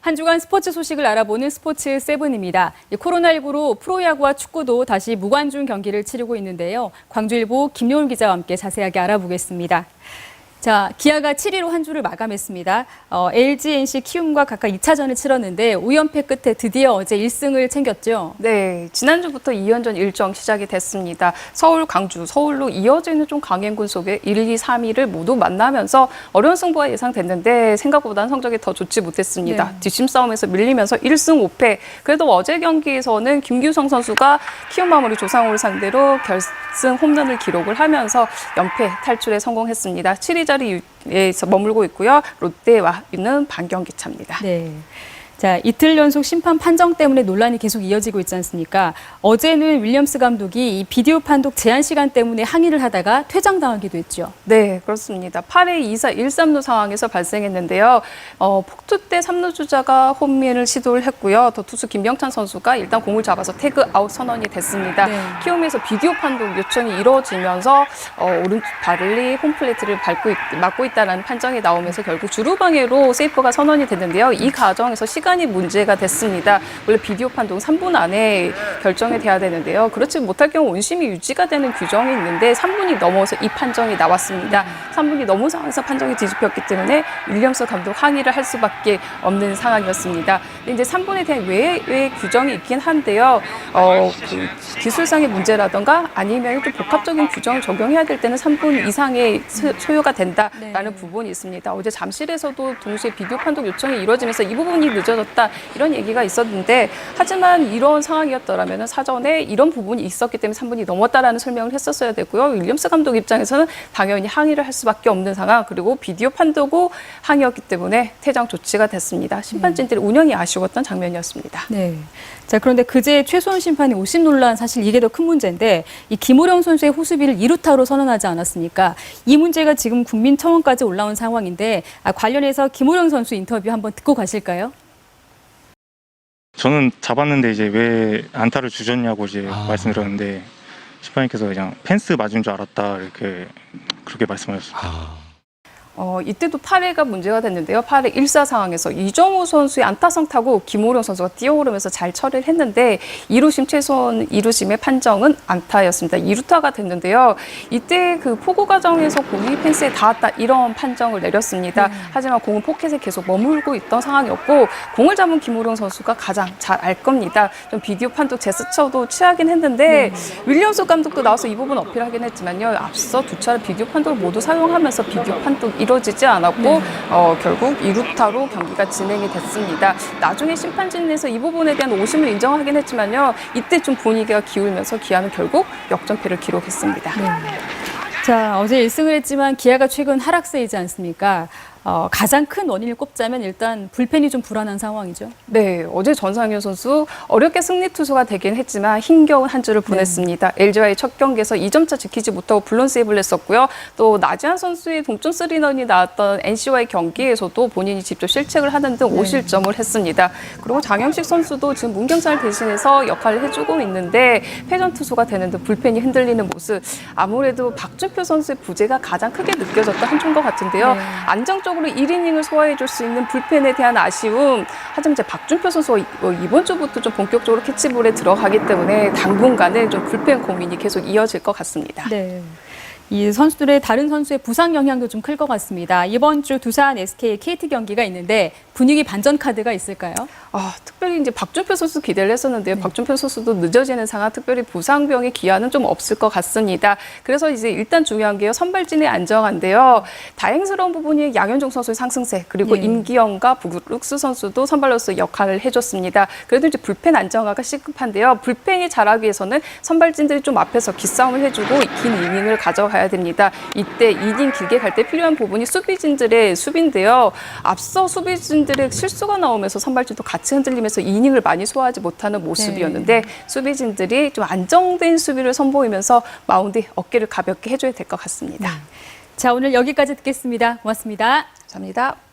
한 주간 스포츠 소식을 알아보는 스포츠 세븐입니다. 코로나19로 프로야구와 축구도 다시 무관중 경기를 치르고 있는데요. 광주일보 김요은 기자와 함께 자세하게 알아보겠습니다. 자, 기아가 7위로 한 주를 마감했습니다. LG, NC, 키움과 각각 2차전을 치렀는데 5연패 끝에 드디어 어제 1승을 챙겼죠. 네, 지난주부터 2연전 일정 시작이 됐습니다. 서울, 광주, 서울로 이어지는 좀 강행군 속에 1, 2, 3위를 모두 만나면서 어려운 승부가 예상됐는데 생각보다는 성적이 더 좋지 못했습니다. 네. 뒷심 싸움에서 밀리면서 1승 5패. 그래도 어제 경기에서는 김규성 선수가 키움 마무리 조상우를 상대로 결승 홈런을 기록을 하면서 연패 탈출에 성공했습니다. 7위 자리에서 머물고 있고요. 롯데와는 반경기 차입니다. 네. 자, 이틀 연속 심판 판정 때문에 논란이 계속 이어지고 있지 않습니까? 어제는 윌리엄스 감독이 이 비디오 판독 제한 시간 때문에 항의를 하다가 퇴장당하기도 했죠. 네, 그렇습니다. 8회 2사 1-3루 상황에서 발생했는데요. 폭투 때 3루 주자가 홈런을 시도를 했고요. 더 투수 김병찬 선수가 일단 공을 잡아서 태그 아웃 선언이 됐습니다. 네. 키움에서 비디오 판독 요청이 이루어지면서 오른쪽 발리 홈플레이트를 막고 있다는 판정이 나오면서 결국 주루방해로 세이프가 선언이 됐는데요. 이 과정에서 시간이 문제가 됐습니다. 원래 비디오 판독은 3분 안에 결정이 돼야 되는데요. 그렇지 못할 경우 원심이 유지가 되는 규정이 있는데 3분이 넘어서 이 판정이 나왔습니다. 3분이 넘은 상황에서 판정이 뒤집혔기 때문에 윌리엄스 감독 항의를 할 수밖에 없는 상황이었습니다. 이제 3분에 대한 외의 규정이 있긴 한데요. 그 기술상의 문제라던가 아니면 좀 복합적인 규정을 적용해야 될 때는 3분 이상의 소요가 된다라는 부분이 있습니다. 어제 잠실에서도 동시에 비디오 판독 요청이 이루어지면서 이 부분이 늦어졌다 이런 얘기가 있었는데 하지만 이런 상황이었더라면 사전에 이런 부분이 있었기 때문에 3분이 넘었다라는 설명을 했었어야 됐고요. 윌리엄스 감독 입장에서는 당연히 항의를 할 수밖에 없는 상황 그리고 비디오 판독고 항의였기 때문에 퇴장 조치가 됐습니다. 심판진들의 운영이 아쉬웠던 장면이었습니다. 네. 자, 그런데 그제 최소한 심판이 오심 논란 사실 이게 더 큰 문제인데 이 김호령 선수의 호수비를 2루타로 선언하지 않았습니까? 이 문제가 지금 국민청원까지 올라온 상황인데 관련해서 김호령 선수 인터뷰 한번 듣고 가실까요? 저는 잡았는데 이제 왜 안타를 주셨냐고 이제 말씀드렸는데 심판님께서 그냥 펜스 맞은 줄 알았다 이렇게 그렇게 말씀하셨습니다. 이때도 8회가 문제가 됐는데요. 8회 1사 상황에서 이정우 선수의 안타성 타고 김호령 선수가 뛰어오르면서 잘 처리를 했는데 2루심 최소한 2루심의 판정은 안타였습니다. 2루타가 됐는데요. 이때 그 포구 과정에서 공이 펜스에 닿았다 이런 판정을 내렸습니다. 하지만 공은 포켓에 계속 머물고 있던 상황이었고 공을 잡은 김호령 선수가 가장 잘 알 겁니다. 좀 비디오 판독 제스처도 취하긴 했는데 윌리엄스 감독도 나와서 이 부분 어필하긴 했지만요. 앞서 두 차례 비디오 판독을 모두 사용하면서 비디오 판독 이루어지지 않았고 결국 2루타로 경기가 진행이 됐습니다. 나중에 심판진에서 이 부분에 대한 오심을 인정하긴 했지만요. 이때 좀 분위기가 기울면서 기아는 결국 역전패를 기록했습니다. 네. 자, 어제 1승을 했지만 기아가 최근 하락세이지 않습니까? 가장 큰 원인을 꼽자면 일단 불펜이 좀 불안한 상황이죠. 네, 어제 전상현 선수 어렵게 승리 투수가 되긴 했지만 힘겨운 한 주를 보냈습니다. LG와의 첫 경기에서 2점차 지키지 못하고 블론 세이브를 했었고요. 또 나지한 선수의 동점 3런이 나왔던 NC와의 경기에서도 본인이 직접 실책을 하는 등 5실점을 했습니다. 그리고 장영식 선수도 지금 문경산을 대신해서 역할을 해주고 있는데 패전 투수가 되는 듯 불펜이 흔들리는 모습. 아무래도 박준표 선수의 부재가 가장 크게 느껴졌던 한 주인 것 같은데요. 안정적으로 1이닝을 소화해줄 수 있는 불펜에 대한 아쉬움. 하지만 이제 박준표 선수가 이번 주부터 좀 본격적으로 캐치볼에 들어가기 때문에 당분간은 좀 불펜 고민이 계속 이어질 것 같습니다. 네. 이 선수들의 다른 선수의 부상 영향도 좀 클 것 같습니다. 이번 주 두산, SK, KT 경기가 있는데 분위기 반전 카드가 있을까요? 특별히 이제 박준표 선수 기대를 했었는데요. 박준표 선수도 늦어지는 상황, 특별히 부상병의 기한은 좀 없을 것 같습니다. 그래서 이제 일단 중요한 게요. 선발진의 안정화인데요. 다행스러운 부분이 양현종 선수의 상승세, 그리고 임기영과 브룩스 선수도 선발로서 역할을 해줬습니다. 그래도 이제 불펜 안정화가 시급한데요. 불펜이 잘하기 위해서는 선발진들이 좀 앞에서 기싸움을 해주고 긴 이닝을 가져가야 됩니다. 이때 이닝 길게 갈 때 필요한 부분이 수비진들의 수비인데요. 앞서 수비진들의 실수가 나오면서 선발진도 같이 흔들리면서 이닝을 많이 소화하지 못하는 모습이었는데 수비진들이 좀 안정된 수비를 선보이면서 마운드에 어깨를 가볍게 해줘야 될 것 같습니다. 자, 오늘 여기까지 듣겠습니다. 고맙습니다. 감사합니다.